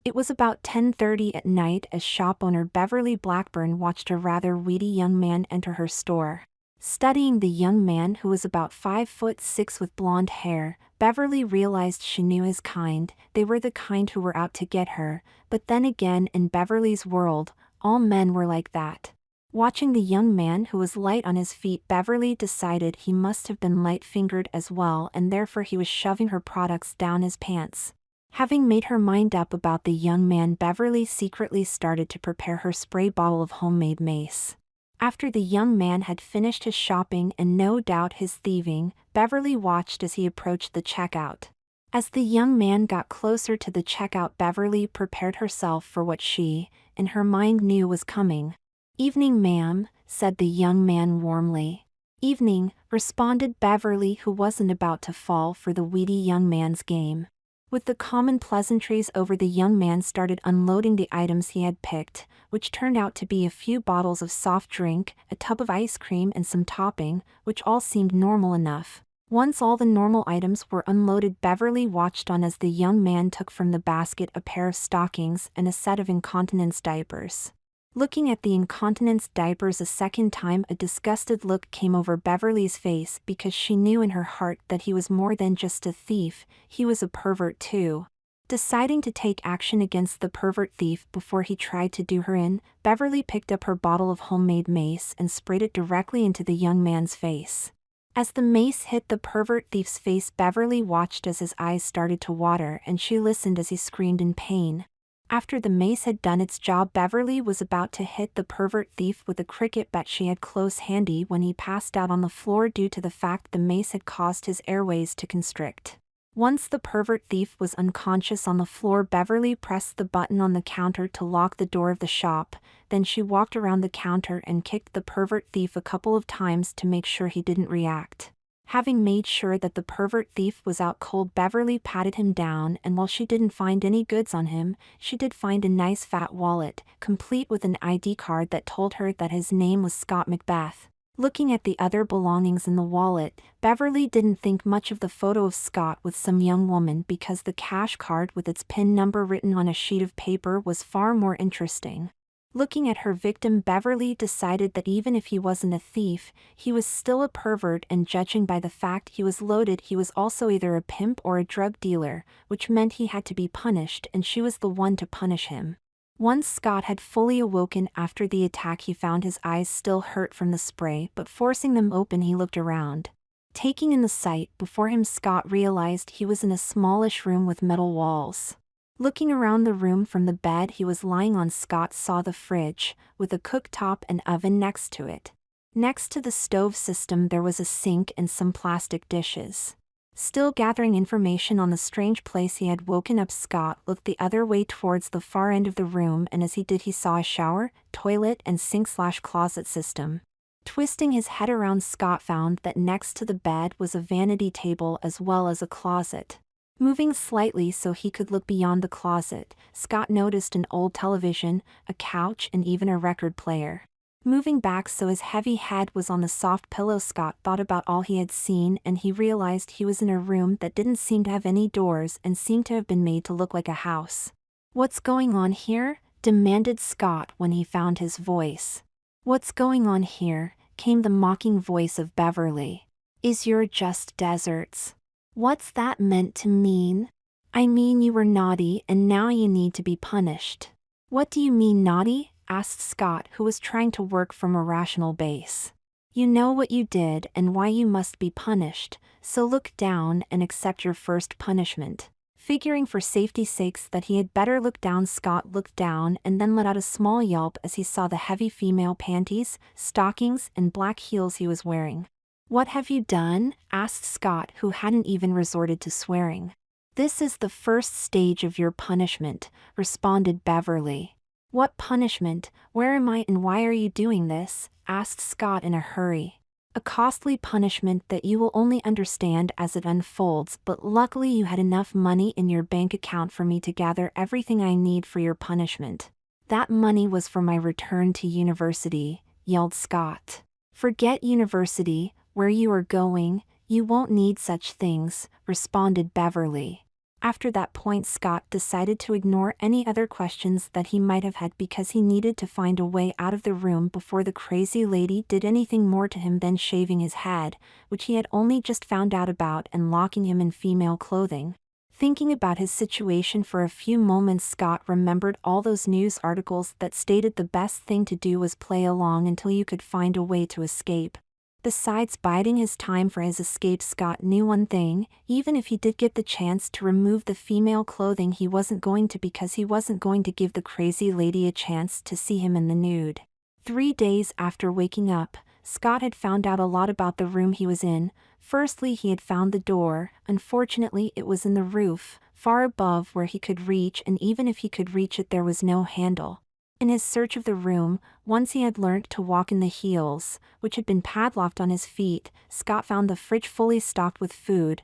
It was about 10:30 at night as shop owner Beverly Blackburn watched a rather weedy young man enter her store. Studying the young man, who was about 5'6" with blonde hair, Beverly realized she knew his kind. They were the kind who were out to get her, but then again, in Beverly's world, all men were like that. Watching the young man, who was light on his feet, Beverly decided he must have been light-fingered as well, and therefore he was shoving her products down his pants. Having made her mind up about the young man, Beverly secretly started to prepare her spray bottle of homemade mace. After the young man had finished his shopping and no doubt his thieving, Beverly watched as he approached the checkout. As the young man got closer to the checkout, Beverly prepared herself for what she, in her mind, knew was coming. "Evening, ma'am," said the young man warmly. "Evening," responded Beverly, who wasn't about to fall for the weedy young man's game. With the common pleasantries over, the young man started unloading the items he had picked, which turned out to be a few bottles of soft drink, a tub of ice cream and some topping, which all seemed normal enough. Once all the normal items were unloaded, Beverly watched on as the young man took from the basket a pair of stockings and a set of incontinence diapers. Looking at the incontinence diapers a second time, a disgusted look came over Beverly's face because she knew in her heart that he was more than just a thief, he was a pervert too. Deciding to take action against the pervert thief before he tried to do her in, Beverly picked up her bottle of homemade mace and sprayed it directly into the young man's face. As the mace hit the pervert thief's face, Beverly watched as his eyes started to water and she listened as he screamed in pain. After the mace had done its job, Beverly was about to hit the pervert thief with a cricket bat she had close handy when he passed out on the floor due to the fact the mace had caused his airways to constrict. Once the pervert thief was unconscious on the floor, Beverly pressed the button on the counter to lock the door of the shop, then she walked around the counter and kicked the pervert thief a couple of times to make sure he didn't react. Having made sure that the pervert thief was out cold, Beverly patted him down, and while she didn't find any goods on him, she did find a nice fat wallet, complete with an ID card that told her that his name was Scott Macbeth. Looking at the other belongings in the wallet, Beverly didn't think much of the photo of Scott with some young woman because the cash card with its PIN number written on a sheet of paper was far more interesting. Looking at her victim, Beverly decided that even if he wasn't a thief, he was still a pervert, and judging by the fact he was loaded, he was also either a pimp or a drug dealer, which meant he had to be punished, and she was the one to punish him. Once Scott had fully awoken after the attack, he found his eyes still hurt from the spray, but forcing them open, he looked around. Taking in the sight before him, Scott realized he was in a smallish room with metal walls. Looking around the room from the bed he was lying on, Scott saw the fridge, with a cooktop and oven next to it. Next to the stove system there was a sink and some plastic dishes. Still gathering information on the strange place he had woken up, Scott looked the other way towards the far end of the room, and as he did he saw a shower, toilet and sink/closet system. Twisting his head around, Scott found that next to the bed was a vanity table as well as a closet. Moving slightly so he could look beyond the closet, Scott noticed an old television, a couch and even a record player. Moving back so his heavy head was on the soft pillow, Scott thought about all he had seen, and he realized he was in a room that didn't seem to have any doors and seemed to have been made to look like a house. "What's going on here?" demanded Scott when he found his voice. "What's going on here?" came the mocking voice of Beverly. "Is you're just deserts." "What's that meant to mean?" "I mean you were naughty and now you need to be punished." "What do you mean naughty?" asked Scott, who was trying to work from a rational base. "You know what you did and why you must be punished, so look down and accept your first punishment." Figuring for safety's sakes that he had better look down, Scott looked down and then let out a small yelp as he saw the heavy female panties, stockings and black heels he was wearing. "What have you done?" asked Scott, who hadn't even resorted to swearing. "This is the first stage of your punishment," responded Beverly. "What punishment? Where am I and why are you doing this?" asked Scott in a hurry. "A costly punishment that you will only understand as it unfolds, but luckily you had enough money in your bank account for me to gather everything I need for your punishment." "That money was for my return to university," yelled Scott. "Forget university. Where you are going, you won't need such things," responded Beverly. After that point, Scott decided to ignore any other questions that he might have had because he needed to find a way out of the room before the crazy lady did anything more to him than shaving his head, which he had only just found out about, and locking him in female clothing. Thinking about his situation for a few moments, Scott remembered all those news articles that stated the best thing to do was play along until you could find a way to escape. Besides biding his time for his escape, Scott knew one thing: even if he did get the chance to remove the female clothing, he wasn't going to, because he wasn't going to give the crazy lady a chance to see him in the nude. 3 days after waking up, Scott had found out a lot about the room he was in. Firstly, he had found the door. Unfortunately, it was in the roof, far above where he could reach, and even if he could reach it, there was no handle. In his search of the room, once he had learnt to walk in the heels, which had been padlocked on his feet, Scott found the fridge fully stocked with food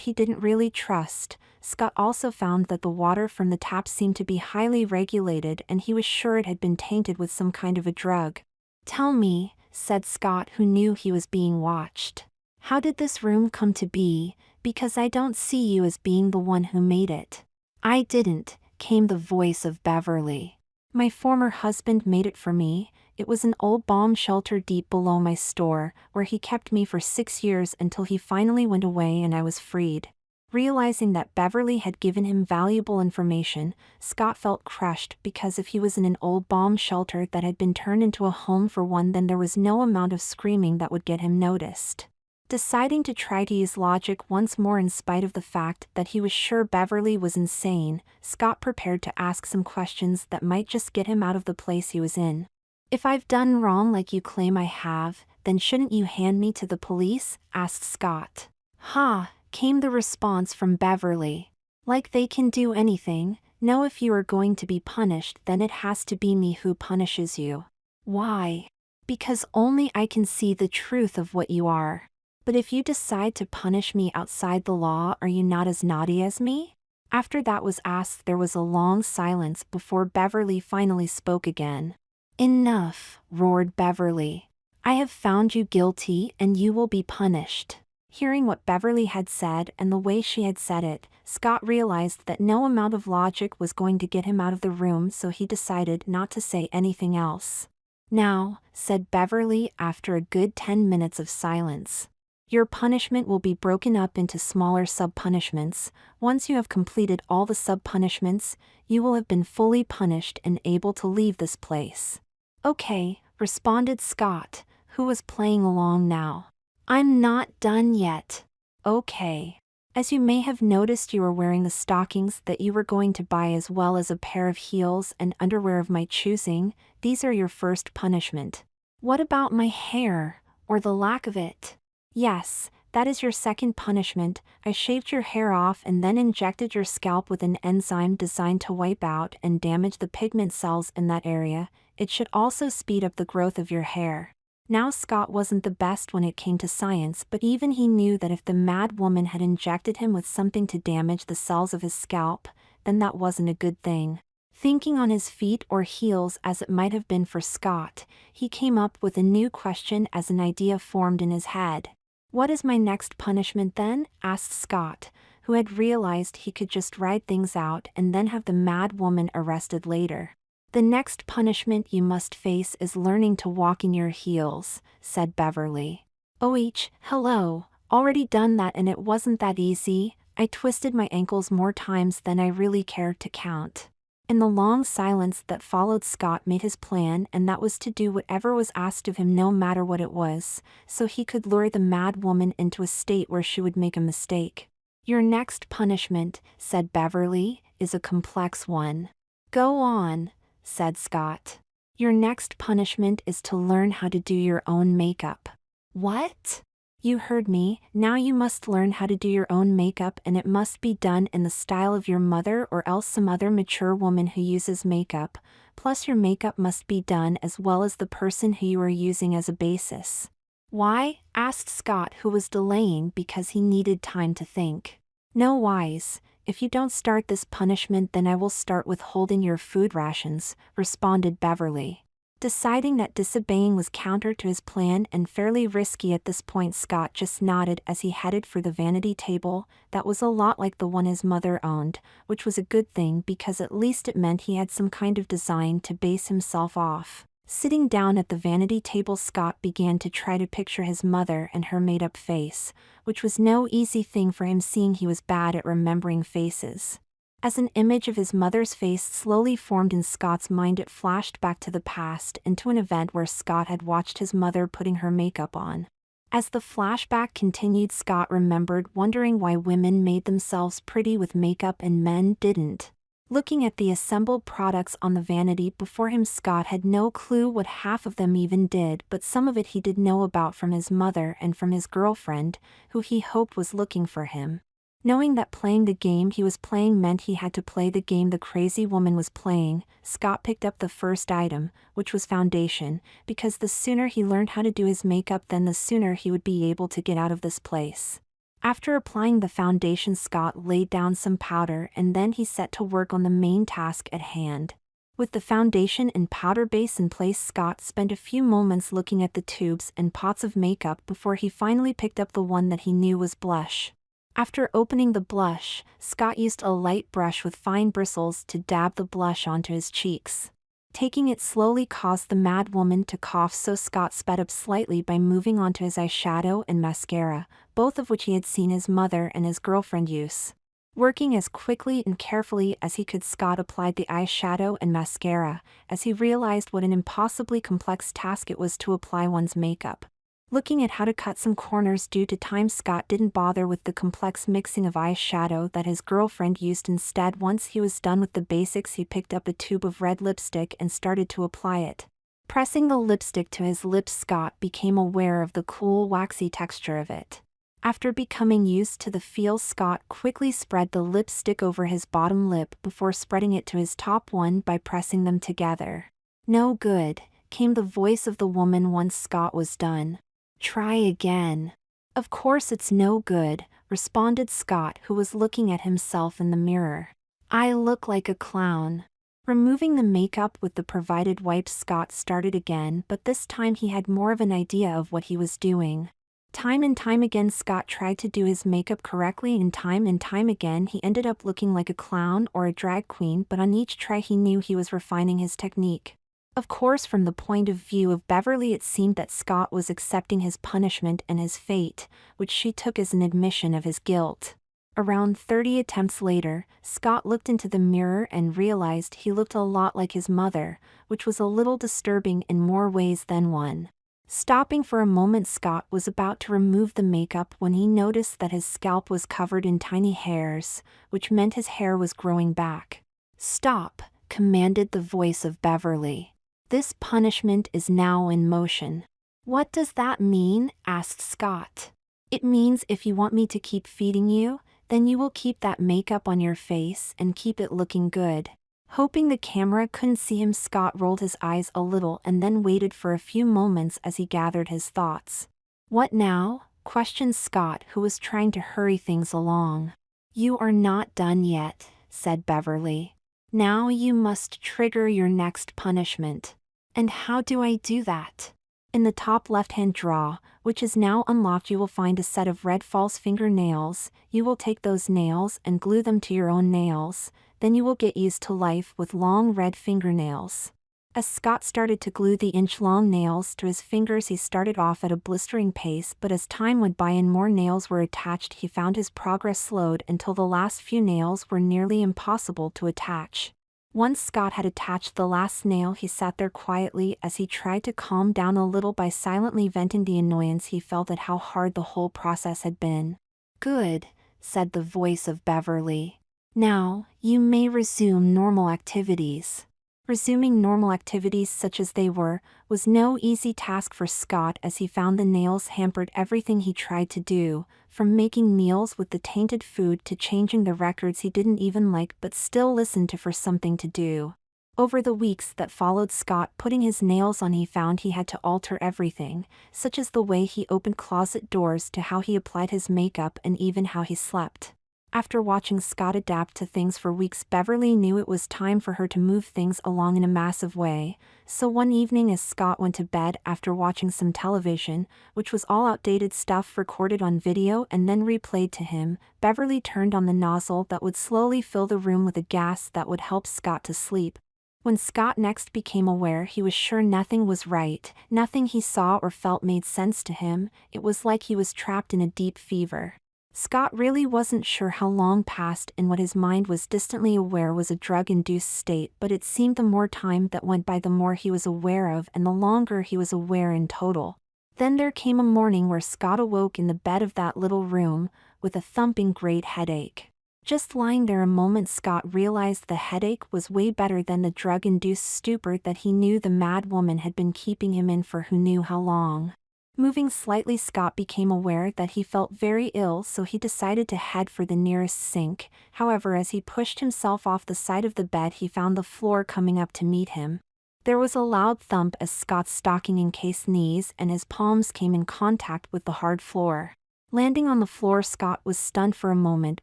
he didn't really trust. Scott also found that the water from the tap seemed to be highly regulated, and he was sure it had been tainted with some kind of a drug. "Tell me," said Scott, who knew he was being watched, "how did this room come to be? Because I don't see you as being the one who made it." "I didn't," came the voice of Beverly. "My former husband made it for me. It was an old bomb shelter deep below my store, where he kept me for 6 years until he finally went away and I was freed." Realizing that Beverly had given him valuable information, Scott felt crushed, because if he was in an old bomb shelter that had been turned into a home for one, then there was no amount of screaming that would get him noticed. Deciding to try to use logic once more in spite of the fact that he was sure Beverly was insane, Scott prepared to ask some questions that might just get him out of the place he was in. "If I've done wrong like you claim I have, then shouldn't you hand me to the police?" asked Scott. "Ha," came the response from Beverly. "Like they can do anything? No, if you are going to be punished, then it has to be me who punishes you." "Why?" "Because only I can see the truth of what you are." "But if you decide to punish me outside the law, are you not as naughty as me?" After that was asked, there was a long silence before Beverly finally spoke again. "Enough," roared Beverly. "I have found you guilty and you will be punished." Hearing what Beverly had said and the way she had said it, Scott realized that no amount of logic was going to get him out of the room, so he decided not to say anything else. "Now," said Beverly after a good 10 minutes of silence, "your punishment will be broken up into smaller sub-punishments. Once you have completed all the sub-punishments, you will have been fully punished and able to leave this place." "Okay," responded Scott, who was playing along now. "I'm not done yet." "Okay. As you may have noticed, you are wearing the stockings that you were going to buy, as well as a pair of heels and underwear of my choosing. These are your first punishment." "What about my hair, or the lack of it?" "Yes, that is your second punishment. I shaved your hair off and then injected your scalp with an enzyme designed to wipe out and damage the pigment cells in that area. It should also speed up the growth of your hair." Now Scott wasn't the best when it came to science, but even he knew that if the mad woman had injected him with something to damage the cells of his scalp, then that wasn't a good thing. Thinking on his feet, or heels as it might have been for Scott, he came up with a new question as an idea formed in his head. "What is my next punishment then?" asked Scott, who had realized he could just ride things out and then have the mad woman arrested later. "The next punishment you must face is learning to walk in your heels," said Beverly. Hello, already done that, and it wasn't that easy. I twisted my ankles more times than I really cared to count." In the long silence that followed, Scott made his plan, and that was to do whatever was asked of him, no matter what it was, so he could lure the mad woman into a state where she would make a mistake. "Your next punishment," said Beverly, "is a complex one." "Go on," said Scott. "Your next punishment is to learn how to do your own makeup." "What?" "You heard me. Now you must learn how to do your own makeup, and it must be done in the style of your mother or else some other mature woman who uses makeup. Plus your makeup must be done as well as the person who you are using as a basis." "Why?" asked Scott, who was delaying because he needed time to think. "No whys. If you don't start this punishment, then I will start withholding your food rations," responded Beverly. Deciding that disobeying was counter to his plan and fairly risky at this point, Scott just nodded as he headed for the vanity table that was a lot like the one his mother owned, which was a good thing because at least it meant he had some kind of design to base himself off. Sitting down at the vanity table, Scott began to try to picture his mother and her made-up face, which was no easy thing for him seeing he was bad at remembering faces. As an image of his mother's face slowly formed in Scott's mind, it flashed back to the past and to an event where Scott had watched his mother putting her makeup on. As the flashback continued, Scott remembered wondering why women made themselves pretty with makeup and men didn't. Looking at the assembled products on the vanity before him, Scott had no clue what half of them even did, but some of it he did know about from his mother and from his girlfriend, who he hoped was looking for him. Knowing that playing the game he was playing meant he had to play the game the crazy woman was playing, Scott picked up the first item, which was foundation, because the sooner he learned how to do his makeup, then the sooner he would be able to get out of this place. After applying the foundation, Scott laid down some powder and then he set to work on the main task at hand. With the foundation and powder base in place, Scott spent a few moments looking at the tubes and pots of makeup before he finally picked up the one that he knew was blush. After opening the blush, Scott used a light brush with fine bristles to dab the blush onto his cheeks. Taking it slowly caused the mad woman to cough, so Scott sped up slightly by moving on to his eyeshadow and mascara, both of which he had seen his mother and his girlfriend use. Working as quickly and carefully as he could, Scott applied the eyeshadow and mascara, as he realized what an impossibly complex task it was to apply one's makeup. Looking at how to cut some corners due to time, Scott didn't bother with the complex mixing of eyeshadow that his girlfriend used. Instead, once he was done with the basics, he picked up a tube of red lipstick and started to apply it. Pressing the lipstick to his lips, Scott became aware of the cool, waxy texture of it. After becoming used to the feel, Scott quickly spread the lipstick over his bottom lip before spreading it to his top one by pressing them together. "No good," came the voice of the woman once Scott was done. "Try again." "Of course it's no good," responded Scott, who was looking at himself in the mirror. "I look like a clown." Removing the makeup with the provided wipes, Scott started again, but this time he had more of an idea of what he was doing. Time and time again, Scott tried to do his makeup correctly, and time again he ended up looking like a clown or a drag queen, but on each try he knew he was refining his technique. Of course, from the point of view of Beverly, it seemed that Scott was accepting his punishment and his fate, which she took as an admission of his guilt. Around 30 attempts later, Scott looked into the mirror and realized he looked a lot like his mother, which was a little disturbing in more ways than one. Stopping for a moment, Scott was about to remove the makeup when he noticed that his scalp was covered in tiny hairs, which meant his hair was growing back. "Stop," commanded the voice of Beverly. "This punishment is now in motion." "What does that mean?" asked Scott. "It means if you want me to keep feeding you, then you will keep that makeup on your face and keep it looking good." Hoping the camera couldn't see him, Scott rolled his eyes a little and then waited for a few moments as he gathered his thoughts. "What now?" questioned Scott, who was trying to hurry things along. "You are not done yet," said Beverly. "Now you must trigger your next punishment." "And how do I do that?" "In the top left-hand drawer, which is now unlocked, you will find a set of red false fingernails. You will take those nails and glue them to your own nails. Then you will get used to life with long red fingernails." As Scott started to glue the inch-long nails to his fingers, he started off at a blistering pace, but as time went by and more nails were attached, he found his progress slowed until the last few nails were nearly impossible to attach. Once Scott had attached the last nail, he sat there quietly as he tried to calm down a little by silently venting the annoyance he felt at how hard the whole process had been. "Good," said the voice of Beverly. "Now, you may resume normal activities." Resuming normal activities, such as they were, was no easy task for Scott, as he found the nails hampered everything he tried to do, from making meals with the tainted food to changing the records he didn't even like but still listened to for something to do. Over the weeks that followed Scott putting his nails on, he found he had to alter everything, such as the way he opened closet doors to how he applied his makeup and even how he slept. After watching Scott adapt to things for weeks, Beverly knew it was time for her to move things along in a massive way. So one evening as Scott went to bed after watching some television, which was all outdated stuff recorded on video and then replayed to him, Beverly turned on the nozzle that would slowly fill the room with a gas that would help Scott to sleep. When Scott next became aware, he was sure nothing was right. Nothing he saw or felt made sense to him. It was like he was trapped in a deep fever. Scott really wasn't sure how long passed and what his mind was distantly aware was a drug-induced state, but it seemed the more time that went by the more he was aware of and the longer he was aware in total. Then there came a morning where Scott awoke in the bed of that little room, with a thumping great headache. Just lying there a moment, Scott realized the headache was way better than the drug-induced stupor that he knew the mad woman had been keeping him in for who knew how long. Moving slightly, Scott became aware that he felt very ill, so he decided to head for the nearest sink. However, as he pushed himself off the side of the bed, he found the floor coming up to meet him. There was a loud thump as Scott's stocking-encased knees and his palms came in contact with the hard floor. Landing on the floor, Scott was stunned for a moment,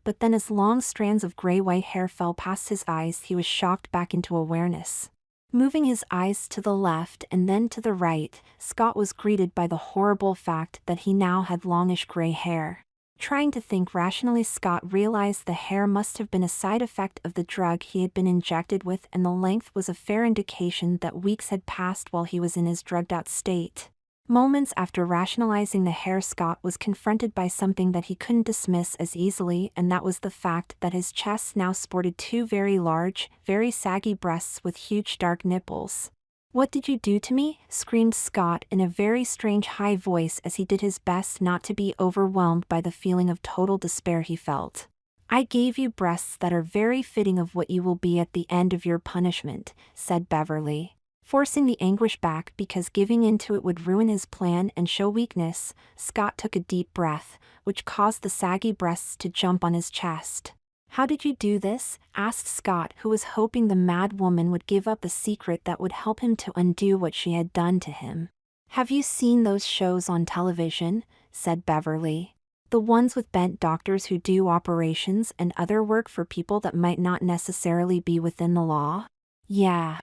but then as long strands of gray-white hair fell past his eyes, he was shocked back into awareness. Moving his eyes to the left and then to the right, Scott was greeted by the horrible fact that he now had longish gray hair. Trying to think rationally, Scott realized the hair must have been a side effect of the drug he had been injected with, and the length was a fair indication that weeks had passed while he was in his drugged-out state. Moments after rationalizing the hair, Scott was confronted by something that he couldn't dismiss as easily, and that was the fact that his chest now sported two very large, very saggy breasts with huge dark nipples. "What did you do to me?" screamed Scott in a very strange high voice as he did his best not to be overwhelmed by the feeling of total despair he felt. "I gave you breasts that are very fitting of what you will be at the end of your punishment," said Beverly. Forcing the anguish back because giving in to it would ruin his plan and show weakness, Scott took a deep breath, which caused the saggy breasts to jump on his chest. "How did you do this?" asked Scott, who was hoping the mad woman would give up the secret that would help him to undo what she had done to him. "Have you seen those shows on television?" said Beverly. "The ones with bent doctors who do operations and other work for people that might not necessarily be within the law?" "Yeah.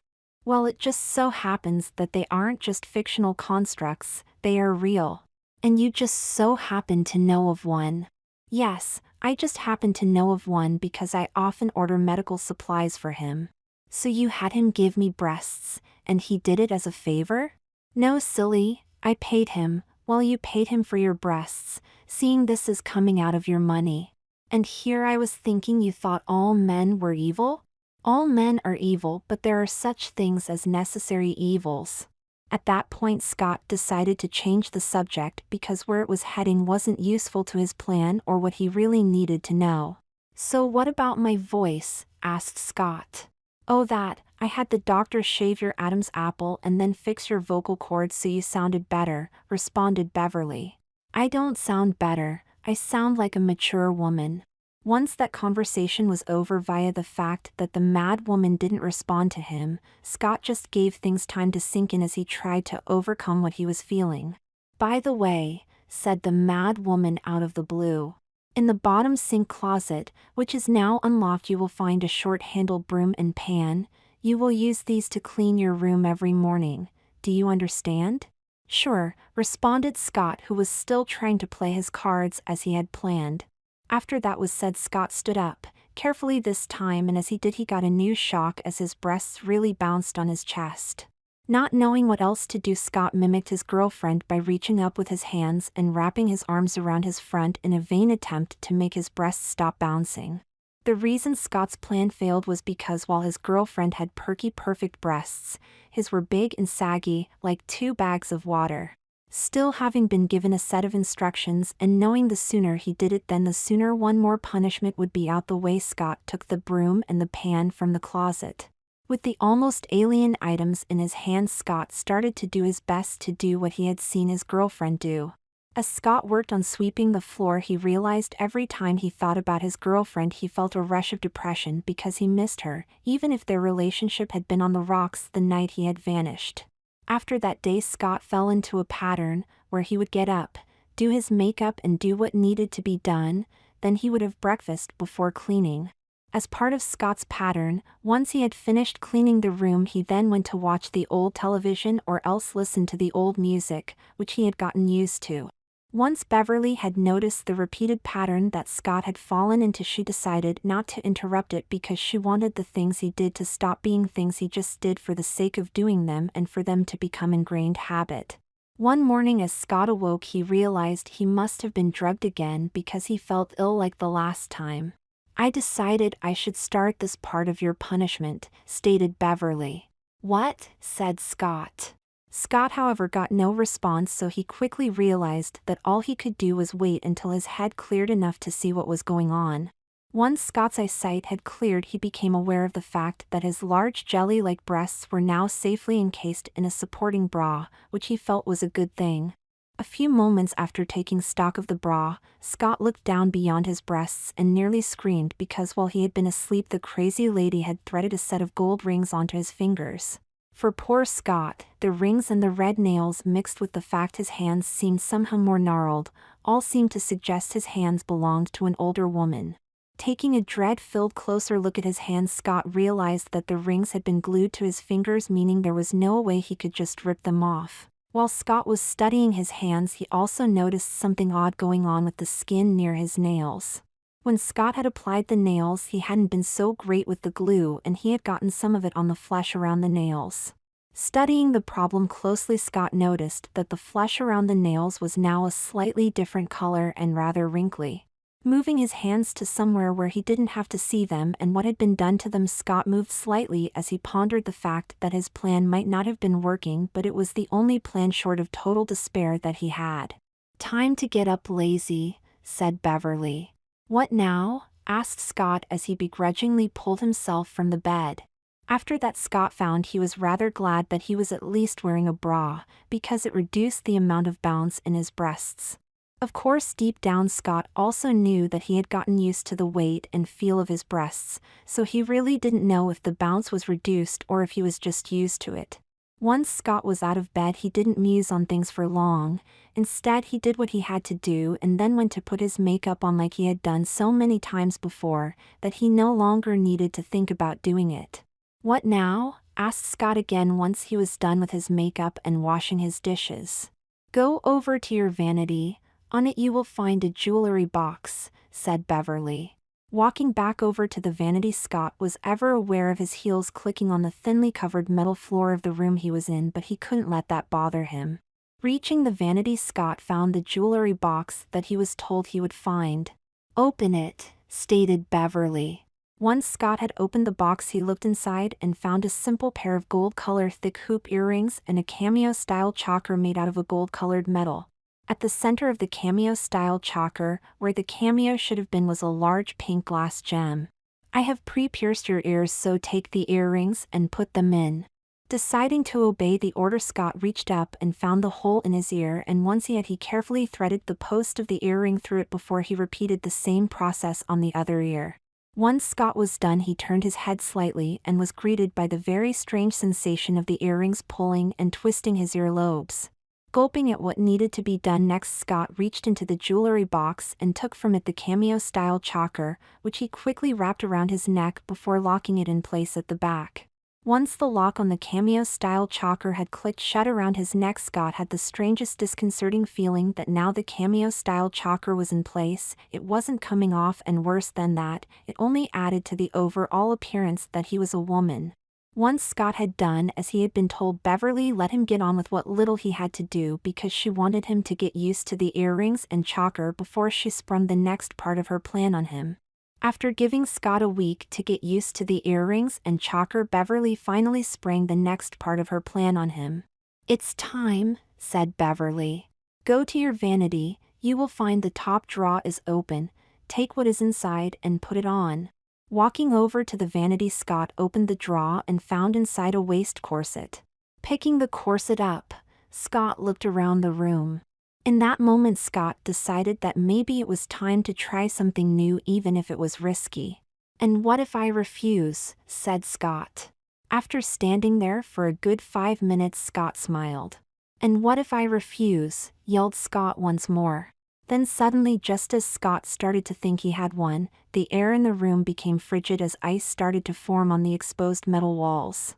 Well, it just so happens that they aren't just fictional constructs, they are real. And you just so happen to know of one." "Yes, I just happen to know of one because I often order medical supplies for him." "So you had him give me breasts, and he did it as a favor?" "No, silly, I paid him, while you paid him for your breasts, seeing this is coming out of your money. And here I was thinking you thought all men were evil?" "All men are evil, but there are such things as necessary evils." At that point, Scott decided to change the subject because where it was heading wasn't useful to his plan or what he really needed to know. "So what about my voice?" asked Scott. "Oh, that, I had the doctor shave your Adam's apple and then fix your vocal cords so you sounded better," responded Beverly. "I don't sound better, I sound like a mature woman." Once that conversation was over via the fact that the mad woman didn't respond to him, Scott just gave things time to sink in as he tried to overcome what he was feeling. "By the way," said the mad woman out of the blue, "in the bottom sink closet, which is now unlocked, you will find a short-handled broom and pan. You will use these to clean your room every morning. Do you understand?" "Sure," responded Scott, who was still trying to play his cards as he had planned. After that was said, Scott stood up, carefully this time, and as he did he got a new shock as his breasts really bounced on his chest. Not knowing what else to do, Scott mimicked his girlfriend by reaching up with his hands and wrapping his arms around his front in a vain attempt to make his breasts stop bouncing. The reason Scott's plan failed was because while his girlfriend had perky perfect breasts, his were big and saggy, like 2 bags of water. Still, having been given a set of instructions and knowing the sooner he did it then the sooner one more punishment would be out the way, Scott took the broom and the pan from the closet. With the almost alien items in his hands, Scott started to do his best to do what he had seen his girlfriend do. As Scott worked on sweeping the floor, he realized every time he thought about his girlfriend he felt a rush of depression because he missed her, even if their relationship had been on the rocks the night he had vanished. After that day, Scott fell into a pattern where he would get up, do his makeup and do what needed to be done, then he would have breakfast before cleaning. As part of Scott's pattern, once he had finished cleaning the room, he then went to watch the old television or else listen to the old music, which he had gotten used to. Once Beverly had noticed the repeated pattern that Scott had fallen into, she decided not to interrupt it because she wanted the things he did to stop being things he just did for the sake of doing them and for them to become ingrained habit. One morning as Scott awoke, he realized he must have been drugged again because he felt ill like the last time. "I decided I should start this part of your punishment," stated Beverly. "What?" said Scott. Scott, however, got no response, so he quickly realized that all he could do was wait until his head cleared enough to see what was going on. Once Scott's eyesight had cleared, he became aware of the fact that his large jelly-like breasts were now safely encased in a supporting bra, which he felt was a good thing. A few moments after taking stock of the bra, Scott looked down beyond his breasts and nearly screamed because while he had been asleep, the crazy lady had threaded a set of gold rings onto his fingers. For poor Scott, the rings and the red nails mixed with the fact his hands seemed somehow more gnarled, all seemed to suggest his hands belonged to an older woman. Taking a dread-filled closer look at his hands, Scott realized that the rings had been glued to his fingers, meaning there was no way he could just rip them off. While Scott was studying his hands, he also noticed something odd going on with the skin near his nails. When Scott had applied the nails, he hadn't been so great with the glue and he had gotten some of it on the flesh around the nails. Studying the problem closely, Scott noticed that the flesh around the nails was now a slightly different color and rather wrinkly. Moving his hands to somewhere where he didn't have to see them and what had been done to them, Scott moved slightly as he pondered the fact that his plan might not have been working, but it was the only plan short of total despair that he had. "Time to get up, lazy," said Beverly. "What now?" asked Scott as he begrudgingly pulled himself from the bed. After that, Scott found he was rather glad that he was at least wearing a bra, because it reduced the amount of bounce in his breasts. Of course, deep down Scott also knew that he had gotten used to the weight and feel of his breasts, so he really didn't know if the bounce was reduced or if he was just used to it. Once Scott was out of bed, he didn't muse on things for long. Instead, he did what he had to do and then went to put his makeup on like he had done so many times before, that he no longer needed to think about doing it. "What now?" asked Scott again once he was done with his makeup and washing his dishes. "Go over to your vanity. On it you will find a jewelry box," said Beverly. Walking back over to the vanity, Scott was ever aware of his heels clicking on the thinly covered metal floor of the room he was in, but he couldn't let that bother him. Reaching the vanity, Scott found the jewelry box that he was told he would find. "Open it," stated Beverly. Once Scott had opened the box, he looked inside and found a simple pair of gold-color thick hoop earrings and a cameo-style choker made out of a gold-colored metal. At the center of the cameo-style choker, where the cameo should have been, was a large pink glass gem. "I have pre-pierced your ears, so take the earrings and put them in." Deciding to obey the order, Scott reached up and found the hole in his ear, and once he carefully threaded the post of the earring through it before he repeated the same process on the other ear. Once Scott was done, he turned his head slightly and was greeted by the very strange sensation of the earrings pulling and twisting his earlobes. Gulping at what needed to be done next, Scott reached into the jewelry box and took from it the cameo-style choker, which he quickly wrapped around his neck before locking it in place at the back. Once the lock on the cameo-style choker had clicked shut around his neck, Scott had the strangest disconcerting feeling that now the cameo-style choker was in place, it wasn't coming off, and worse than that, it only added to the overall appearance that he was a woman. Once Scott had done as he had been told, Beverly let him get on with what little he had to do because she wanted him to get used to the earrings and choker before she sprung the next part of her plan on him. After giving Scott a week to get used to the earrings and choker, Beverly finally sprang the next part of her plan on him. "It's time," said Beverly. "Go to your vanity, you will find the top drawer is open, take what is inside and put it on." Walking over to the vanity, Scott opened the drawer and found inside a waist corset. Picking the corset up, Scott looked around the room. In that moment, Scott decided that maybe it was time to try something new, even if it was risky. "And what if I refuse?" said Scott. After standing there for a good 5 minutes, Scott smiled. "And what if I refuse?" yelled Scott once more. Then suddenly, just as Scott started to think he had won, the air in the room became frigid as ice started to form on the exposed metal walls.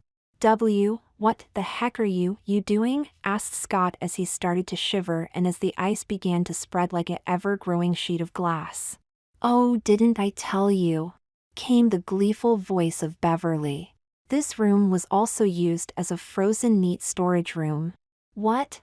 What the heck are you doing? Asked Scott as he started to shiver and as the ice began to spread like an ever-growing sheet of glass. Oh, didn't I tell you? Came the gleeful voice of Beverly. This room was also used as a frozen meat storage room. What?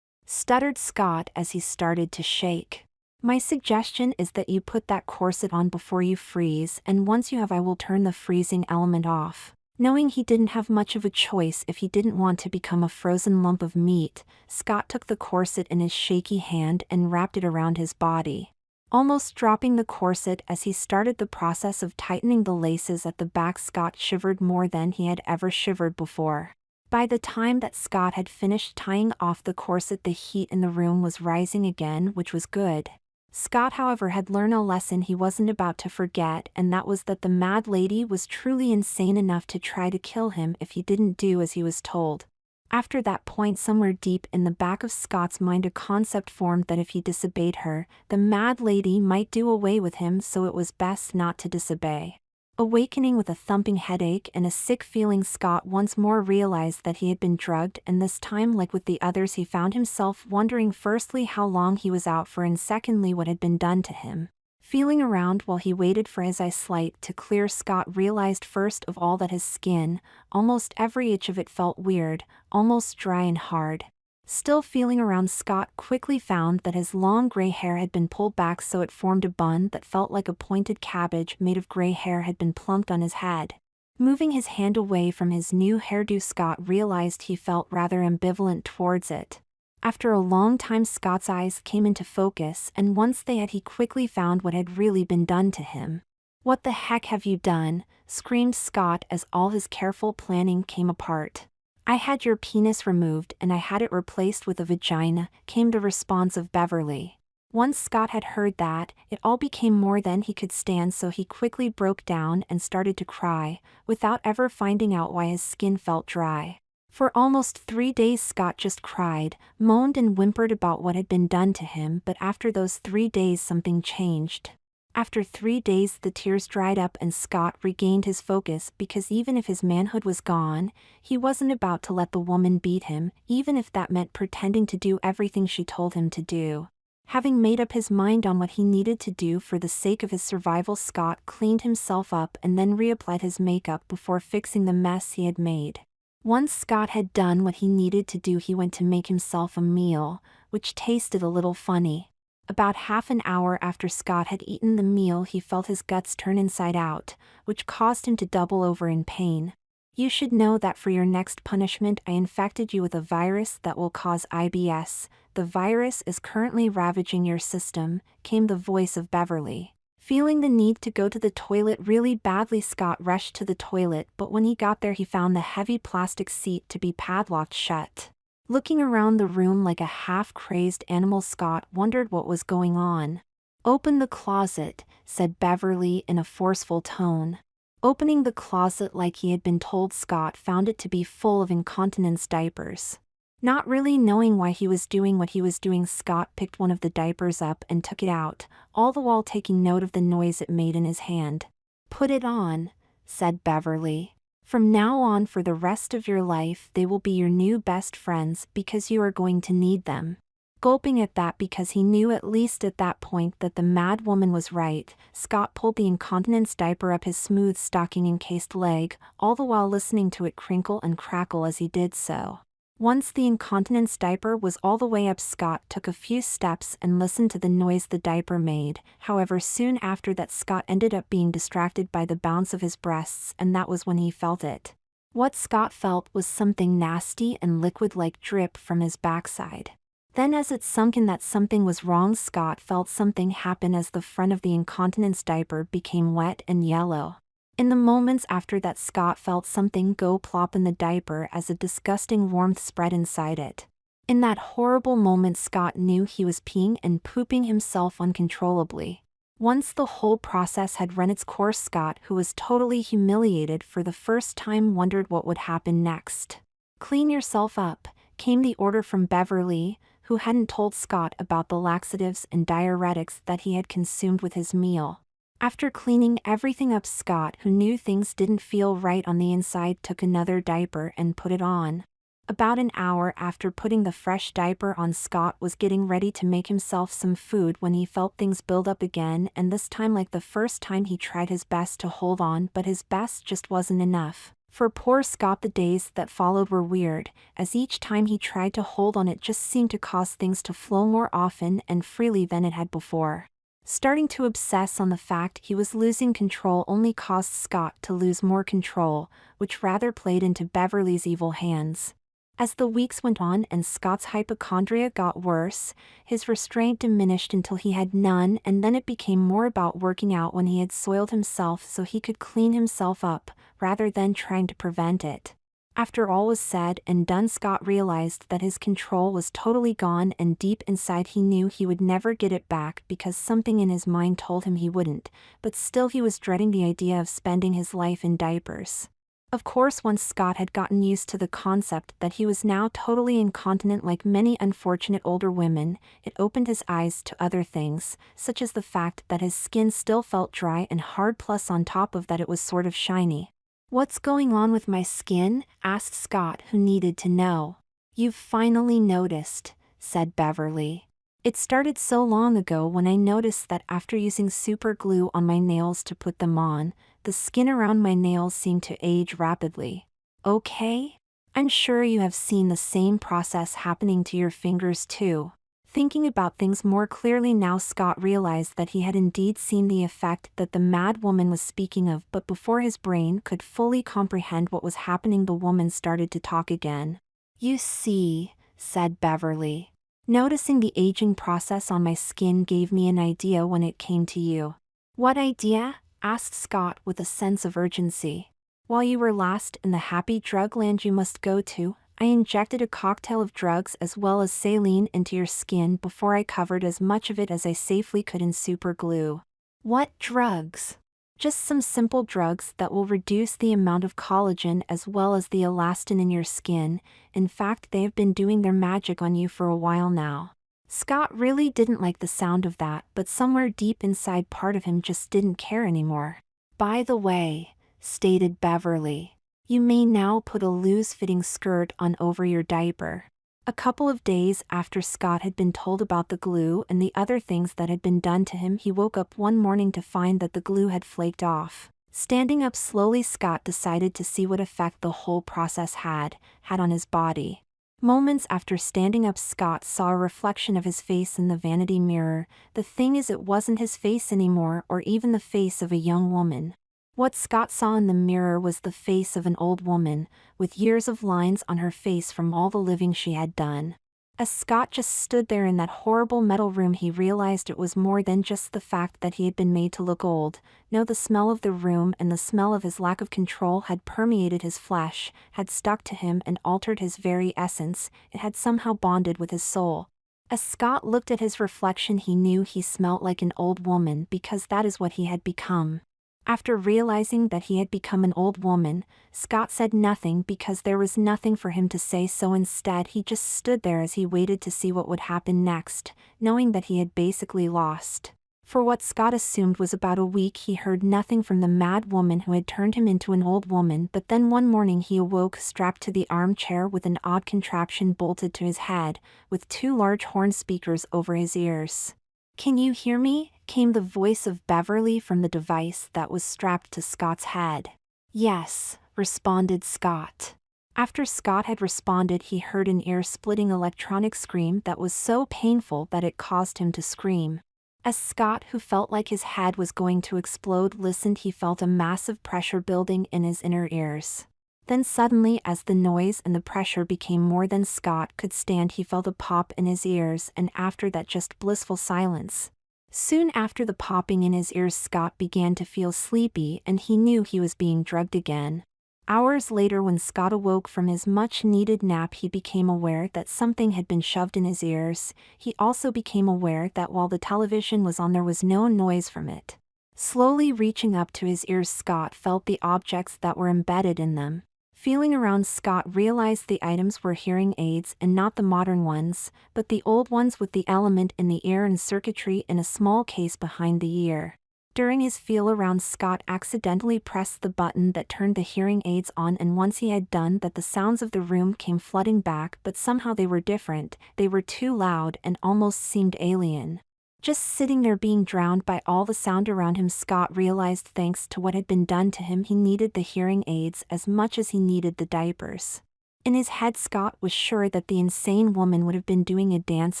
Stuttered Scott as he started to shake. My suggestion is that you put that corset on before you freeze, and once you have, I will turn the freezing element off. Knowing he didn't have much of a choice if he didn't want to become a frozen lump of meat, Scott took the corset in his shaky hand and wrapped it around his body. Almost dropping the corset as he started the process of tightening the laces at the back, Scott shivered more than he had ever shivered before. By the time that Scott had finished tying off the corset, the heat in the room was rising again, which was good. Scott, however, had learned a lesson he wasn't about to forget, and that was that the mad lady was truly insane enough to try to kill him if he didn't do as he was told. After that point, somewhere deep in the back of Scott's mind, a concept formed that if he disobeyed her, the mad lady might do away with him, so it was best not to disobey. Awakening with a thumping headache and a sick feeling, Scott once more realized that he had been drugged, and this time, like with the others, he found himself wondering firstly how long he was out for and secondly what had been done to him. Feeling around while he waited for his eyesight to clear, Scott realized first of all that his skin, almost every inch of it, felt weird, almost dry and hard. Still feeling around, Scott quickly found that his long gray hair had been pulled back so it formed a bun that felt like a pointed cabbage made of gray hair had been plunked on his head. Moving his hand away from his new hairdo, Scott realized he felt rather ambivalent towards it. After a long time, Scott's eyes came into focus, and once they had, he quickly found what had really been done to him. What the heck have you done? Screamed Scott as all his careful planning came apart. I had your penis removed and I had it replaced with a vagina, came the response of Beverly. Once Scott had heard that, it all became more than he could stand, so he quickly broke down and started to cry, without ever finding out why his skin felt dry. For almost 3 days Scott just cried, moaned and whimpered about what had been done to him, but after those 3 days something changed. After 3 days the tears dried up and Scott regained his focus, because even if his manhood was gone, he wasn't about to let the woman beat him, even if that meant pretending to do everything she told him to do. Having made up his mind on what he needed to do for the sake of his survival, Scott cleaned himself up and then reapplied his makeup before fixing the mess he had made. Once Scott had done what he needed to do, he went to make himself a meal, which tasted a little funny. About half an hour after Scott had eaten the meal, he felt his guts turn inside out, which caused him to double over in pain. You should know that for your next punishment I infected you with a virus that will cause IBS. The virus is currently ravaging your system, came the voice of Beverly. Feeling the need to go to the toilet really badly, Scott rushed to the toilet, but when he got there he found the heavy plastic seat to be padlocked shut. Looking around the room like a half-crazed animal, Scott wondered what was going on. Open the closet, said Beverly in a forceful tone. Opening the closet like he had been told, Scott found it to be full of incontinence diapers. Not really knowing why he was doing what he was doing, Scott picked one of the diapers up and took it out, all the while taking note of the noise it made in his hand. Put it on, said Beverly. From now on, for the rest of your life, they will be your new best friends because you are going to need them. Gulping at that because he knew at least at that point that the mad woman was right, Scott pulled the incontinence diaper up his smooth stocking-encased leg, all the while listening to it crinkle and crackle as he did so. Once the incontinence diaper was all the way up, Scott took a few steps and listened to the noise the diaper made. However, soon after that, Scott ended up being distracted by the bounce of his breasts, and that was when he felt it. What Scott felt was something nasty and liquid-like drip from his backside. Then as it sunk in that something was wrong, Scott felt something happen as the front of the incontinence diaper became wet and yellow. In the moments after that, Scott felt something go plop in the diaper as a disgusting warmth spread inside it. In that horrible moment, Scott knew he was peeing and pooping himself uncontrollably. Once the whole process had run its course, Scott, who was totally humiliated for the first time, wondered what would happen next. Clean yourself up, came the order from Beverly, who hadn't told Scott about the laxatives and diuretics that he had consumed with his meal. After cleaning everything up, Scott, who knew things didn't feel right on the inside, took another diaper and put it on. About an hour after putting the fresh diaper on, Scott was getting ready to make himself some food when he felt things build up again, and this time, like the first time, he tried his best to hold on, but his best just wasn't enough. For poor Scott, the days that followed were weird, as each time he tried to hold on it just seemed to cause things to flow more often and freely than it had before. Starting to obsess on the fact he was losing control only caused Scott to lose more control, which rather played into Beverly's evil hands. As the weeks went on and Scott's hypochondria got worse, his restraint diminished until he had none, and then it became more about working out when he had soiled himself so he could clean himself up, rather than trying to prevent it. After all was said and done, Scott realized that his control was totally gone, and deep inside he knew he would never get it back because something in his mind told him he wouldn't, but still he was dreading the idea of spending his life in diapers. Of course, once Scott had gotten used to the concept that he was now totally incontinent like many unfortunate older women, it opened his eyes to other things, such as the fact that his skin still felt dry and hard, plus on top of that it was sort of shiny. "What's going on with my skin?" asked Scott, who needed to know. "You've finally noticed," said Beverly. "It started so long ago when I noticed that after using super glue on my nails to put them on, the skin around my nails seemed to age rapidly. Okay? I'm sure you have seen the same process happening to your fingers too." Thinking about things more clearly now, Scott realized that he had indeed seen the effect that the mad woman was speaking of, but before his brain could fully comprehend what was happening, the woman started to talk again. "You see," said Beverly, "noticing the aging process on my skin gave me an idea when it came to you." "What idea?" asked Scott with a sense of urgency. "While you were last in the happy drug land you must go to, I injected a cocktail of drugs as well as saline into your skin before I covered as much of it as I safely could in super glue." "What drugs?" "Just some simple drugs that will reduce the amount of collagen as well as the elastin in your skin. In fact, they have been doing their magic on you for a while now." Scott really didn't like the sound of that, but somewhere deep inside part of him just didn't care anymore. "By the way," stated Beverly, "you may now put a loose-fitting skirt on over your diaper." A couple of days after Scott had been told about the glue and the other things that had been done to him, he woke up one morning to find that the glue had flaked off. Standing up slowly, Scott decided to see what effect the whole process had on his body. Moments after standing up, Scott saw a reflection of his face in the vanity mirror. The thing is, it wasn't his face anymore, or even the face of a young woman. What Scott saw in the mirror was the face of an old woman, with years of lines on her face from all the living she had done. As Scott just stood there in that horrible metal room, he realized it was more than just the fact that he had been made to look old. No, the smell of the room and the smell of his lack of control had permeated his flesh, had stuck to him and altered his very essence. It had somehow bonded with his soul. As Scott looked at his reflection, he knew he smelt like an old woman because that is what he had become. After realizing that he had become an old woman, Scott said nothing because there was nothing for him to say, so instead he just stood there as he waited to see what would happen next, knowing that he had basically lost. For what Scott assumed was about a week, he heard nothing from the mad woman who had turned him into an old woman, but then one morning he awoke strapped to the armchair with an odd contraption bolted to his head, with two large horn speakers over his ears. "Can you hear me?" came the voice of Beverly from the device that was strapped to Scott's head. "Yes," responded Scott. After Scott had responded, he heard an ear-splitting electronic scream that was so painful that it caused him to scream. As Scott, who felt like his head was going to explode, listened, he felt a massive pressure building in his inner ears. Then suddenly, as the noise and the pressure became more than Scott could stand, he felt a pop in his ears, and after that just blissful silence. Soon after the popping in his ears, Scott began to feel sleepy, and he knew he was being drugged again. Hours later, when Scott awoke from his much-needed nap, he became aware that something had been shoved in his ears. He also became aware that while the television was on, there was no noise from it. Slowly reaching up to his ears, Scott felt the objects that were embedded in them. Feeling around, Scott realized the items were hearing aids and not the modern ones, but the old ones with the element in the ear and circuitry in a small case behind the ear. During his feel around, Scott accidentally pressed the button that turned the hearing aids on, and once he had done that, the sounds of the room came flooding back, but somehow they were different. They were too loud and almost seemed alien. Just sitting there being drowned by all the sound around him, Scott realized thanks to what had been done to him, he needed the hearing aids as much as he needed the diapers. In his head, Scott was sure that the insane woman would have been doing a dance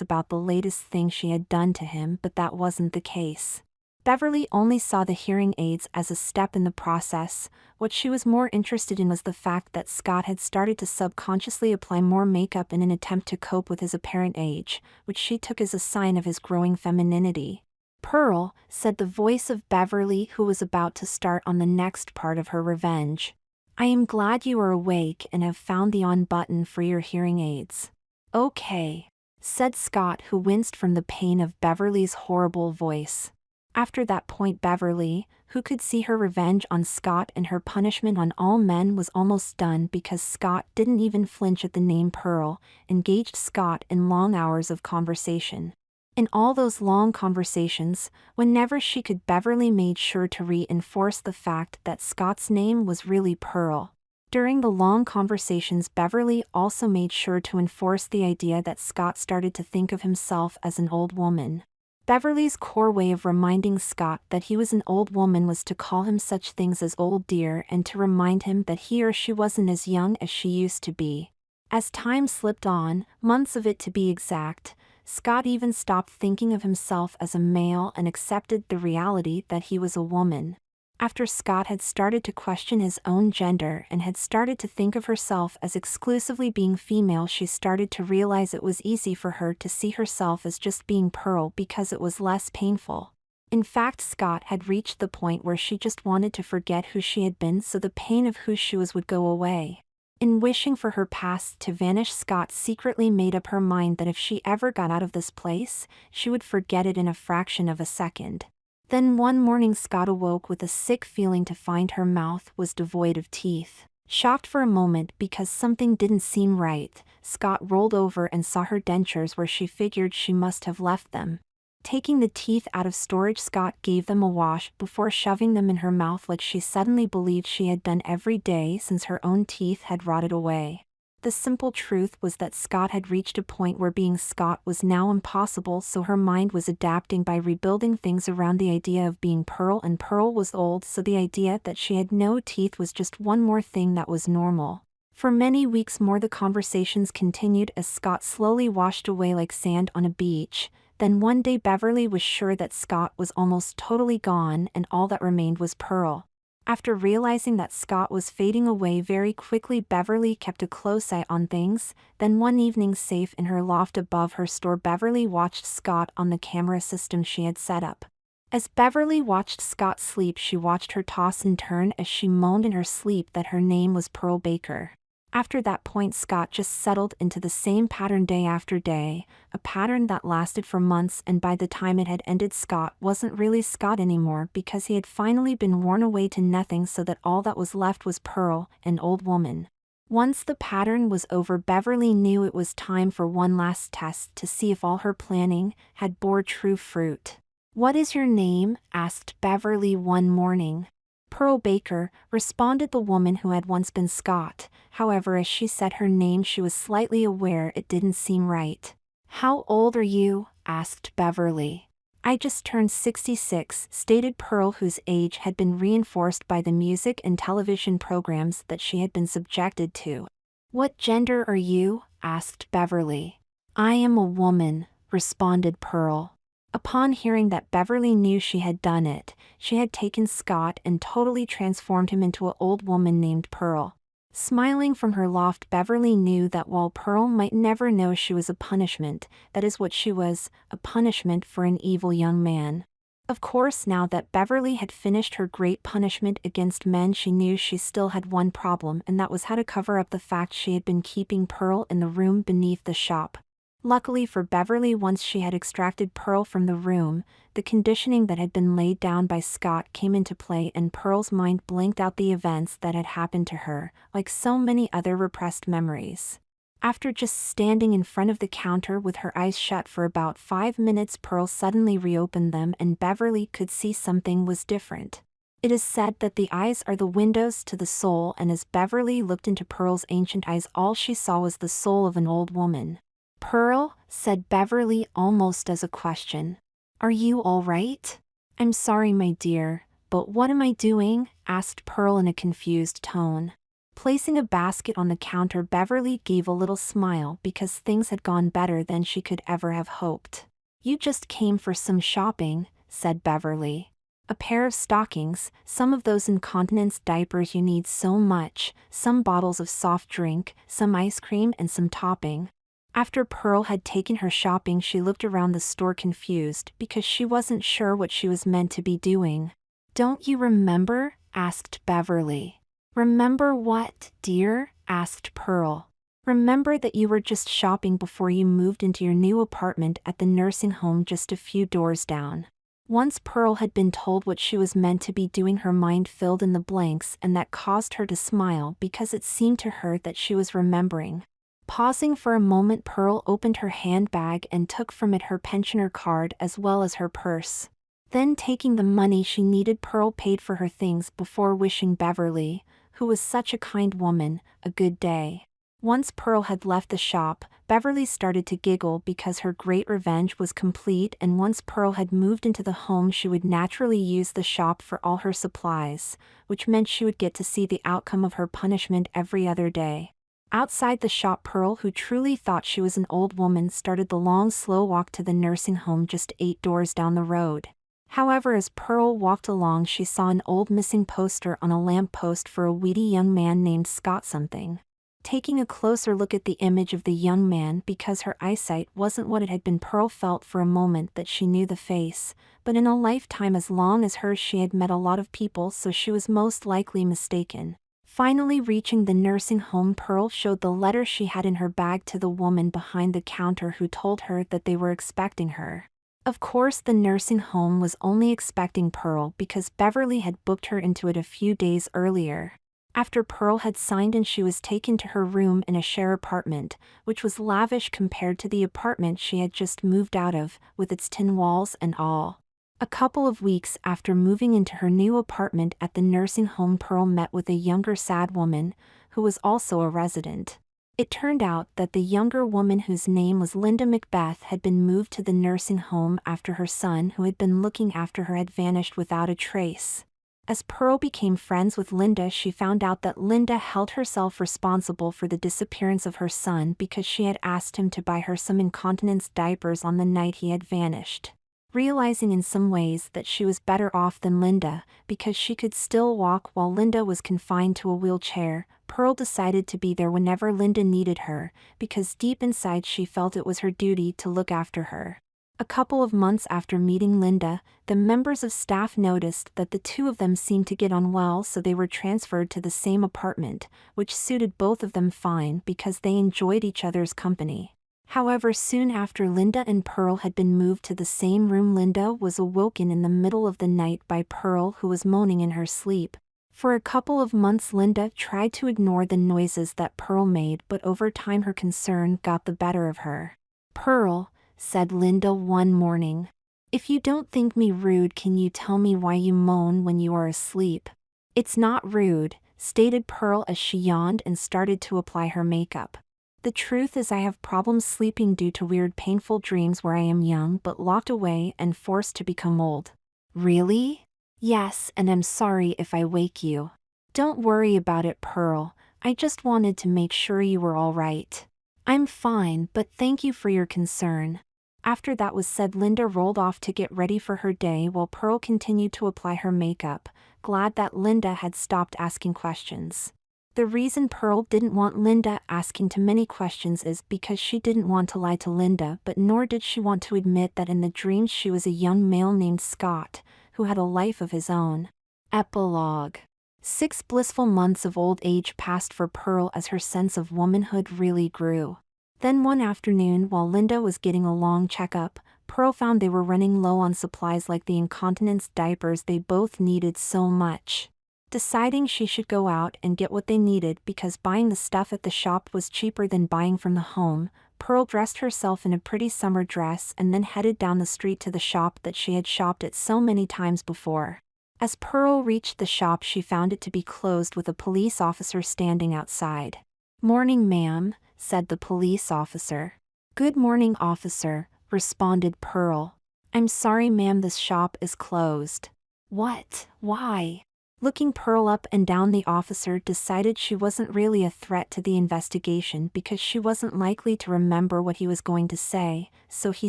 about the latest thing she had done to him, but that wasn't the case. Beverly only saw the hearing aids as a step in the process. What she was more interested in was the fact that Scott had started to subconsciously apply more makeup in an attempt to cope with his apparent age, which she took as a sign of his growing femininity. "Pearl," said the voice of Beverly, who was about to start on the next part of her revenge. "I am glad you are awake and have found the on button for your hearing aids." "Okay," said Scott, who winced from the pain of Beverly's horrible voice. After that point, Beverly, who could see her revenge on Scott and her punishment on all men, was almost done because Scott didn't even flinch at the name Pearl, engaged Scott in long hours of conversation. In all those long conversations, whenever she could, Beverly made sure to reinforce the fact that Scott's name was really Pearl. During the long conversations, Beverly also made sure to enforce the idea that Scott started to think of himself as an old woman. Beverly's core way of reminding Scott that he was an old woman was to call him such things as old dear and to remind him that he or she wasn't as young as she used to be. As time slipped on, months of it to be exact, Scott even stopped thinking of himself as a male and accepted the reality that he was a woman. After Scott had started to question his own gender and had started to think of herself as exclusively being female, she started to realize it was easy for her to see herself as just being Pearl because it was less painful. In fact, Scott had reached the point where she just wanted to forget who she had been so the pain of who she was would go away. In wishing for her past to vanish, Scott secretly made up her mind that if she ever got out of this place, she would forget it in a fraction of a second. Then one morning, Scott awoke with a sick feeling to find her mouth was devoid of teeth. Shocked for a moment because something didn't seem right, Scott rolled over and saw her dentures where she figured she must have left them. Taking the teeth out of storage, Scott gave them a wash before shoving them in her mouth like she suddenly believed she had done every day since her own teeth had rotted away. The simple truth was that Scott had reached a point where being Scott was now impossible, so her mind was adapting by rebuilding things around the idea of being Pearl, and Pearl was old, so the idea that she had no teeth was just one more thing that was normal. For many weeks more, the conversations continued as Scott slowly washed away like sand on a beach. Then one day, Beverly was sure that Scott was almost totally gone and all that remained was Pearl. After realizing that Scott was fading away very quickly, Beverly kept a close eye on things. Then one evening, safe in her loft above her store, Beverly watched Scott on the camera system she had set up. As Beverly watched Scott sleep, she watched her toss and turn as she moaned in her sleep that her name was Pearl Baker. After that point, Scott just settled into the same pattern day after day, a pattern that lasted for months, and by the time it had ended, Scott wasn't really Scott anymore because he had finally been worn away to nothing, so that all that was left was Pearl, an old woman. Once the pattern was over, Beverly knew it was time for one last test to see if all her planning had bore true fruit. "What is your name?" asked Beverly one morning. "Pearl Baker," responded the woman who had once been Scott. However, as she said her name, she was slightly aware it didn't seem right. "How old are you?" asked Beverly. "I just turned 66, stated Pearl, whose age had been reinforced by the music and television programs that she had been subjected to. "What gender are you?" asked Beverly. "I am a woman," responded Pearl. Upon hearing that, Beverly knew she had done it. She had taken Scott and totally transformed him into an old woman named Pearl. Smiling from her loft, Beverly knew that while Pearl might never know she was a punishment, that is what she was, a punishment for an evil young man. Of course, now that Beverly had finished her great punishment against men, she knew she still had one problem, and that was how to cover up the fact she had been keeping Pearl in the room beneath the shop. Luckily for Beverly, once she had extracted Pearl from the room, the conditioning that had been laid down by Scott came into play and Pearl's mind blanked out the events that had happened to her, like so many other repressed memories. After just standing in front of the counter with her eyes shut for about 5 minutes, Pearl suddenly reopened them and Beverly could see something was different. It is said that the eyes are the windows to the soul, and as Beverly looked into Pearl's ancient eyes, all she saw was the soul of an old woman. "Pearl," said Beverly almost as a question. "Are you all right?" "I'm sorry, my dear, but what am I doing?" asked Pearl in a confused tone. Placing a basket on the counter, Beverly gave a little smile because things had gone better than she could ever have hoped. "You just came for some shopping," said Beverly. "A pair of stockings, some of those incontinence diapers you need so much, some bottles of soft drink, some ice cream and some topping." After Pearl had taken her shopping, she looked around the store confused because she wasn't sure what she was meant to be doing. "Don't you remember?" asked Beverly. "Remember what, dear?" asked Pearl. "Remember that you were just shopping before you moved into your new apartment at the nursing home just a few doors down." Once Pearl had been told what she was meant to be doing, her mind filled in the blanks, and that caused her to smile because it seemed to her that she was remembering. Pausing for a moment, Pearl opened her handbag and took from it her pensioner card as well as her purse. Then, taking the money she needed, Pearl paid for her things before wishing Beverly, who was such a kind woman, a good day. Once Pearl had left the shop, Beverly started to giggle because her great revenge was complete, and once Pearl had moved into the home, she would naturally use the shop for all her supplies, which meant she would get to see the outcome of her punishment every other day. Outside the shop, Pearl, who truly thought she was an old woman, started the long, slow walk to the nursing home just 8 doors down the road. However, as Pearl walked along, she saw an old missing poster on a lamp post for a weedy young man named Scott something. Taking a closer look at the image of the young man, because her eyesight wasn't what it had been, Pearl felt for a moment that she knew the face, but in a lifetime as long as hers she had met a lot of people, so she was most likely mistaken. Finally reaching the nursing home, Pearl showed the letter she had in her bag to the woman behind the counter, who told her that they were expecting her. Of course, the nursing home was only expecting Pearl because Beverly had booked her into it a few days earlier. After Pearl had signed in, she was taken to her room in a share apartment, which was lavish compared to the apartment she had just moved out of, with its tin walls and all. A couple of weeks after moving into her new apartment at the nursing home, Pearl met with a younger, sad woman, who was also a resident. It turned out that the younger woman, whose name was Linda Macbeth, had been moved to the nursing home after her son, who had been looking after her, had vanished without a trace. As Pearl became friends with Linda, she found out that Linda held herself responsible for the disappearance of her son because she had asked him to buy her some incontinence diapers on the night he had vanished. Realizing in some ways that she was better off than Linda, because she could still walk while Linda was confined to a wheelchair, Pearl decided to be there whenever Linda needed her, because deep inside she felt it was her duty to look after her. A couple of months after meeting Linda, the members of staff noticed that the two of them seemed to get on well, so they were transferred to the same apartment, which suited both of them fine because they enjoyed each other's company. However, soon after Linda and Pearl had been moved to the same room, Linda was awoken in the middle of the night by Pearl, who was moaning in her sleep. For a couple of months, Linda tried to ignore the noises that Pearl made, but over time her concern got the better of her. "Pearl," said Linda one morning, "if you don't think me rude, can you tell me why you moan when you are asleep?" "It's not rude," stated Pearl as she yawned and started to apply her makeup. "The truth is I have problems sleeping due to weird, painful dreams where I am young but locked away and forced to become old." "Really?" "Yes, and I'm sorry if I wake you." "Don't worry about it, Pearl. I just wanted to make sure you were all right." "I'm fine, but thank you for your concern." After that was said, Linda rolled off to get ready for her day while Pearl continued to apply her makeup, glad that Linda had stopped asking questions. The reason Pearl didn't want Linda asking too many questions is because she didn't want to lie to Linda, but nor did she want to admit that in the dreams she was a young male named Scott, who had a life of his own. Epilogue. 6 blissful months of old age passed for Pearl as her sense of womanhood really grew. Then one afternoon, while Linda was getting a long checkup, Pearl found they were running low on supplies like the incontinence diapers they both needed so much. Deciding she should go out and get what they needed because buying the stuff at the shop was cheaper than buying from the home, Pearl dressed herself in a pretty summer dress and then headed down the street to the shop that she had shopped at so many times before. As Pearl reached the shop, she found it to be closed with a police officer standing outside. "Morning, ma'am," said the police officer. "Good morning, officer," responded Pearl. "I'm sorry, ma'am, this shop is closed." "What? Why?" Looking Pearl up and down, the officer decided she wasn't really a threat to the investigation because she wasn't likely to remember what he was going to say, so he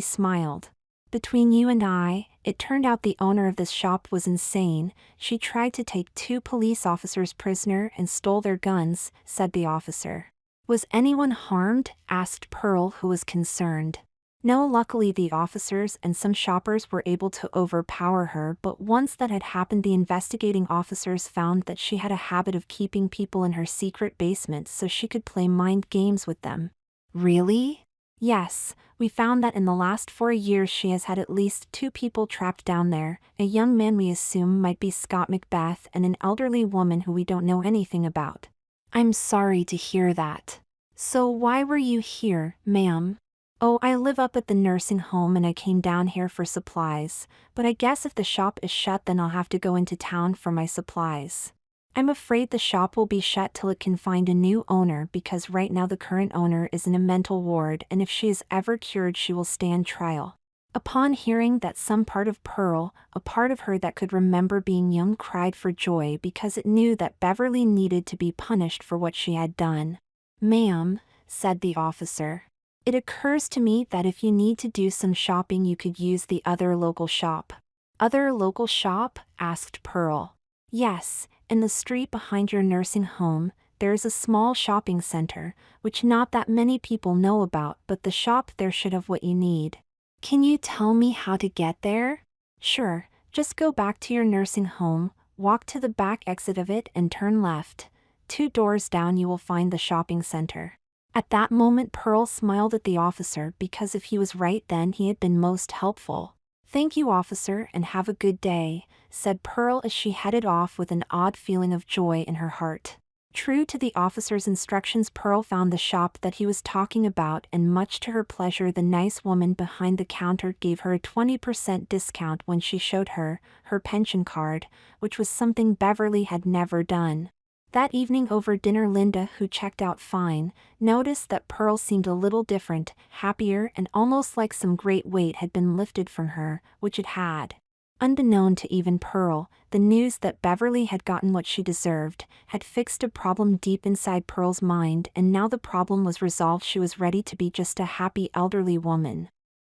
smiled. "Between you and I, it turned out the owner of this shop was insane. She tried to take 2 police officers prisoner and stole their guns," said the officer. "Was anyone harmed?" asked Pearl, who was concerned. "No, luckily the officers and some shoppers were able to overpower her, but once that had happened, the investigating officers found that she had a habit of keeping people in her secret basement so she could play mind games with them." "Really?" "Yes, we found that in the last 4 years she has had at least 2 people trapped down there, a young man we assume might be Scott Macbeth and an elderly woman who we don't know anything about." "I'm sorry to hear that. So why were you here, ma'am?" "Oh, I live up at the nursing home and I came down here for supplies, but I guess if the shop is shut then I'll have to go into town for my supplies. I'm afraid the shop will be shut till it can find a new owner because right now the current owner is in a mental ward and if she is ever cured she will stand trial." Upon hearing that, some part of Pearl, a part of her that could remember being young, cried for joy because it knew that Beverly needed to be punished for what she had done. "Ma'am," said the officer, "it occurs to me that if you need to do some shopping you could use the other local shop." "Other local shop?" asked Pearl. "Yes, in the street behind your nursing home, there is a small shopping center, which not that many people know about, but the shop there should have what you need." "Can you tell me how to get there?" "Sure, just go back to your nursing home, walk to the back exit of it and turn left. 2 doors down you will find the shopping center." At that moment Pearl smiled at the officer because if he was right then he had been most helpful. "Thank you, officer, and have a good day," said Pearl as she headed off with an odd feeling of joy in her heart. True to the officer's instructions, Pearl found the shop that he was talking about, and much to her pleasure the nice woman behind the counter gave her a 20% discount when she showed her pension card, which was something Beverly had never done. That evening over dinner, Linda, who checked out fine, noticed that Pearl seemed a little different, happier, and almost like some great weight had been lifted from her, which it had. Unbeknown to even Pearl, the news that Beverly had gotten what she deserved had fixed a problem deep inside Pearl's mind, and now the problem was resolved. She was ready to be just a happy elderly woman.